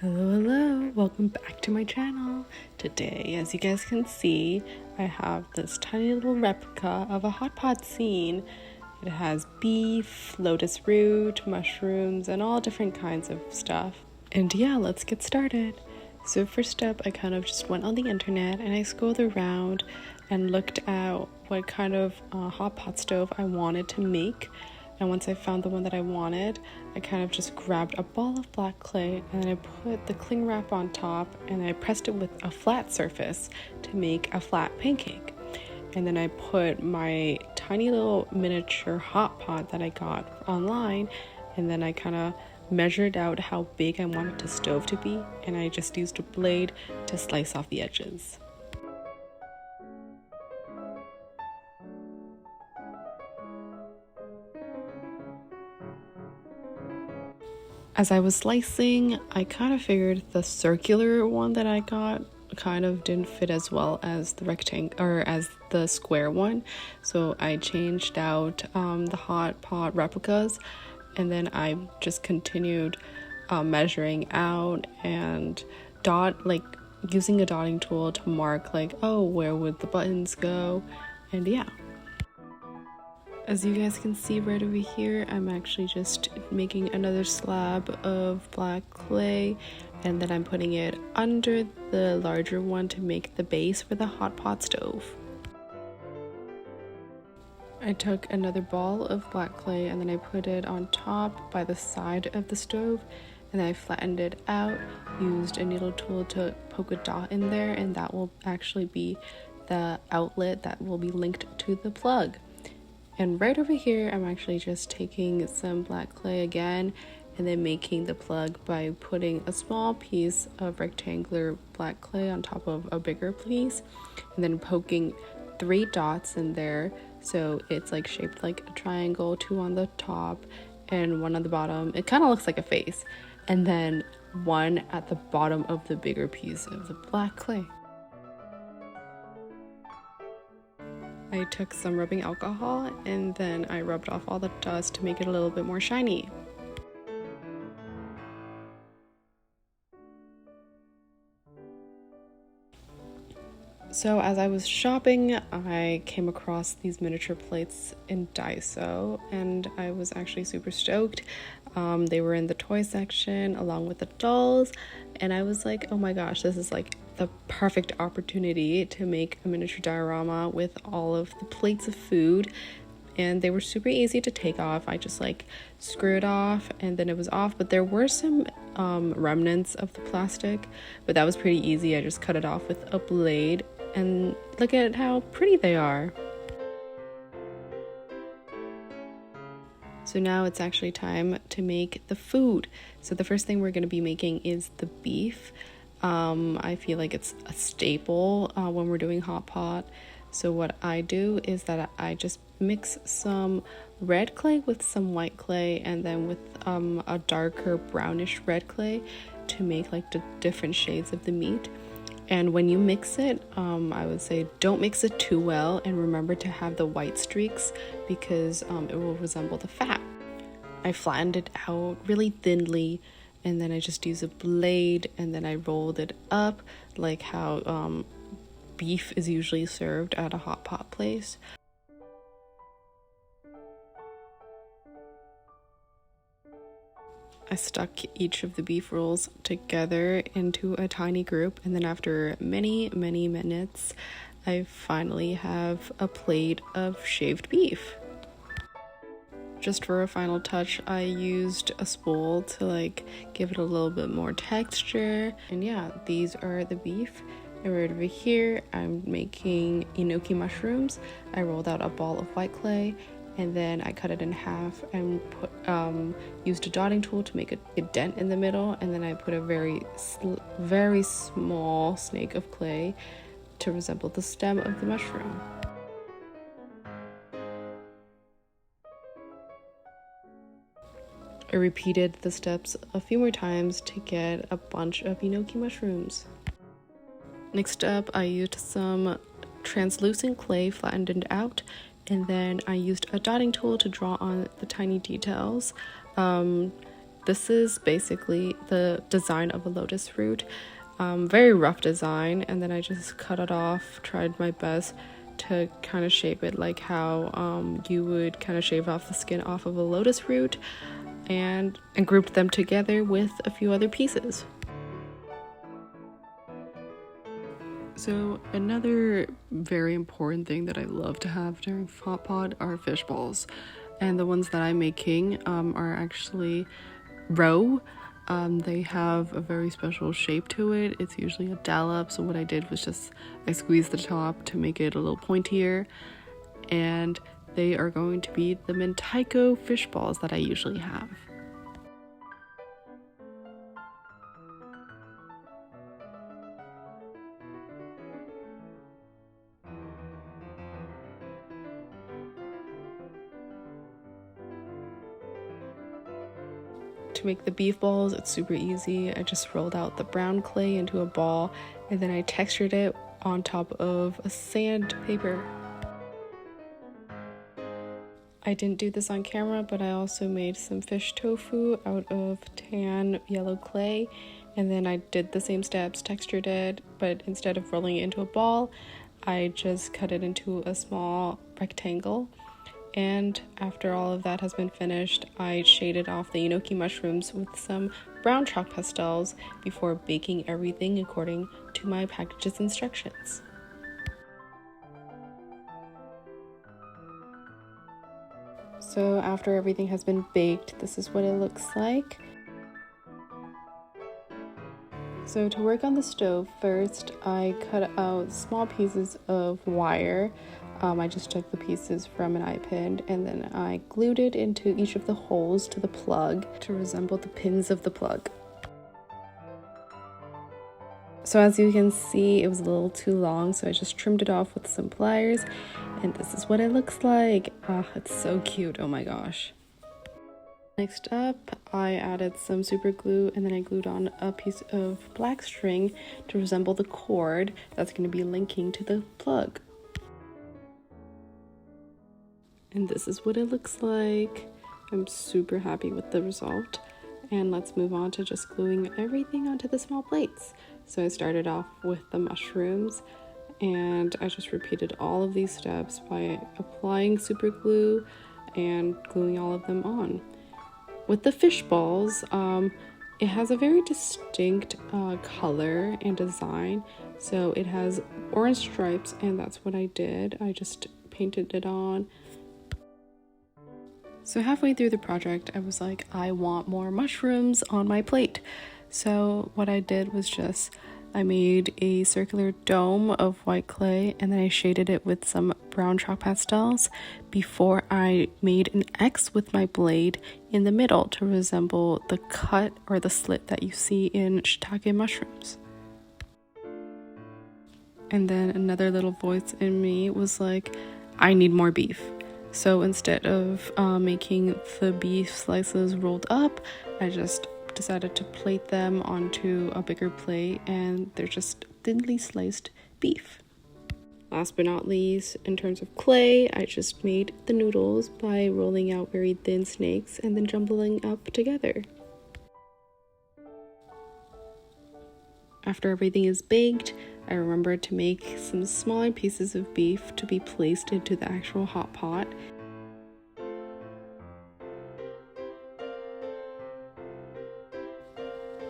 Hello, welcome back to my channel. Today, as you guys can see, I have this tiny little replica of a Hotpot scene. It has beef, lotus root, mushrooms, and all different kinds of stuff. And yeah, let's get started. So first up, I kind of just went on the internet and I scrolled around and looked at what kind of Hotpot stove I wanted to make. And once I found the one that I wanted, I kind of just grabbed a ball of black clay and I put the cling wrap on top and I pressed it with a flat surface to make a flat pancake. And then I put my tiny little miniature hot pot that I got online, and then I kind of measured out how big I wanted the stove to be, and I just used a blade to slice off the edges. As I was slicing, I kind of figured the circular one that I got kind of didn't fit as well as the rectangle or as the square one, so I changed out the Hotpot replicas, and then I just continued measuring out and using a dotting tool to mark where would the buttons go, and yeah. As you guys can see right over here, I'm actually just making another slab of black clay, and then I'm putting it under the larger one to make the base for the Hotpot stove. I took another ball of black clay and then I put it on top by the side of the stove, and then I flattened it out, used a needle tool to poke a dot in there, and that will actually be the outlet that will be linked to the plug. And right over here, I'm actually just taking some black clay again and then making the plug by putting a small piece of rectangular black clay on top of a bigger piece, and then poking 3 dots in there so it's like shaped like a triangle, 2 on the top and 1 on the bottom. It kind of looks like a face, and then 1 at the bottom of the bigger piece of the black clay. I took some rubbing alcohol and then I rubbed off all the dust to make it a little bit more shiny. So as I was shopping, I came across these miniature plates in Daiso, and I was actually super stoked. They were in the toy section along with the dolls, and I was like, oh my gosh, this is like the perfect opportunity to make a miniature diorama with all of the plates of food. And they were super easy to take off. I just screwed off and then it was off, but there were some remnants of the plastic, but that was pretty easy. I just cut it off with a blade, and look at how pretty they are. So now it's actually time to make the food. So the first thing we're going to be making is the beef. I feel like it's a staple when we're doing Hotpot. So what I do is that I just mix some red clay with some white clay, and then with a darker brownish red clay to make the different shades of the meat. And when you mix it, I would say don't mix it too well, and remember to have the white streaks because it will resemble the fat. I flattened it out really thinly, and then I just used a blade and then I rolled it up like how beef is usually served at a Hotpot place. I stuck each of the beef rolls together into a tiny group, and then after many minutes, I finally have a plate of shaved beef. Just for a final touch, I used a spool to give it a little bit more texture. And yeah, these are the beef. And right over here, I'm making enoki mushrooms. I rolled out a ball of white clay, and then I cut it in half and used a dotting tool to make a dent in the middle, and then I put a very small snake of clay to resemble the stem of the mushroom. I repeated the steps a few more times to get a bunch of enoki mushrooms. Next up, I used some translucent clay, flattened it out, and then I used a dotting tool to draw on the tiny details. this is basically the design of a lotus root. Very rough design, and then I just cut it off, tried my best to kind of shape it like how you would kind of shave off the skin off of a lotus root, and grouped them together with a few other pieces. So another very important thing that I love to have during Hotpot are fish balls, and the ones that I'm making are actually roe. They have a very special shape to it. It's usually a dollop, so what I did was just I squeezed the top to make it a little pointier, and they are going to be the mentaiko fish balls that I usually have. To make the beef balls, it's super easy. I just rolled out the brown clay into a ball, and then I textured it on top of a sandpaper. I didn't do this on camera, but I also made some fish tofu out of tan yellow clay, and then I did the same steps, textured it, but instead of rolling it into a ball, I just cut it into a small rectangle. And after all of that has been finished, I shaded off the enoki mushrooms with some brown chalk pastels before baking everything according to my package's instructions. So after everything has been baked, this is what it looks like. So to work on the stove, first I cut out small pieces of wire. I just took the pieces from an eye pin, and then I glued it into each of the holes to the plug to resemble the pins of the plug. So as you can see, it was a little too long, so I just trimmed it off with some pliers, and this is what it looks like. It's so cute, oh my gosh. Next up, I added some super glue, and then I glued on a piece of black string to resemble the cord that's going to be linking to the plug. And this is what it looks like. I'm super happy with the result. And let's move on to just gluing everything onto the small plates. So I started off with the mushrooms, and I just repeated all of these steps by applying super glue and gluing all of them on. With the fish balls, it has a very distinct color and design. So it has orange stripes, and that's what I did. I just painted it on. So halfway through the project, I was like, I want more mushrooms on my plate. So what I did was I made a circular dome of white clay, and then I shaded it with some brown chalk pastels before I made an X with my blade in the middle to resemble the cut or the slit that you see in shiitake mushrooms. And then another little voice in me was like, I need more beef. So instead of making the beef slices rolled up, I just decided to plate them onto a bigger plate, and they're just thinly sliced beef. Last but not least, in terms of clay, I just made the noodles by rolling out very thin snakes and then jumbling up together. After everything is baked, I remembered to make some smaller pieces of beef to be placed into the actual hot pot.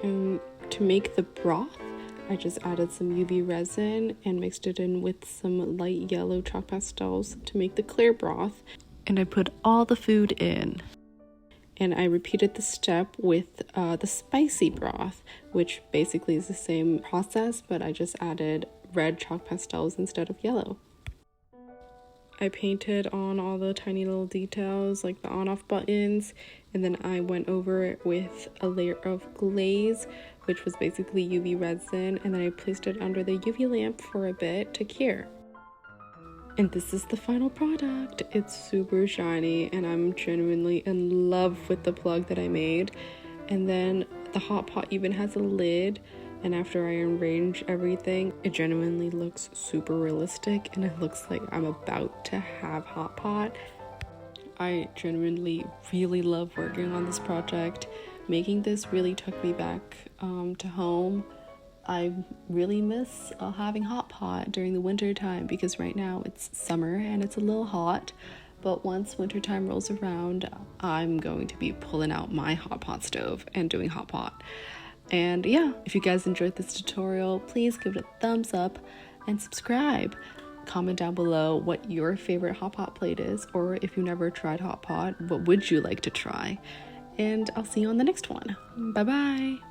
And to make the broth, I just added some UV resin and mixed it in with some light yellow chalk pastels to make the clear broth. And I put all the food in. And I repeated the step with the spicy broth, which basically is the same process, but I just added red chalk pastels instead of yellow. I painted on all the tiny little details like the on-off buttons, and then I went over it with a layer of glaze, which was basically UV resin, and then I placed it under the UV lamp for a bit to cure. And this is the final product. It's super shiny, and I'm genuinely in love with the plug that I made. And then the hot pot even has a lid, and after I arrange everything, it genuinely looks super realistic, and it looks like I'm about to have hot pot. I genuinely really love working on this project. Making this really took me back to home. I really miss having Hotpot during the winter time, because right now it's summer and it's a little hot. But once wintertime rolls around, I'm going to be pulling out my Hotpot stove and doing Hotpot. And yeah, if you guys enjoyed this tutorial, please give it a thumbs up and subscribe. Comment down below what your favorite Hotpot plate is, or if you never tried Hotpot, what would you like to try? And I'll see you on the next one. Bye bye.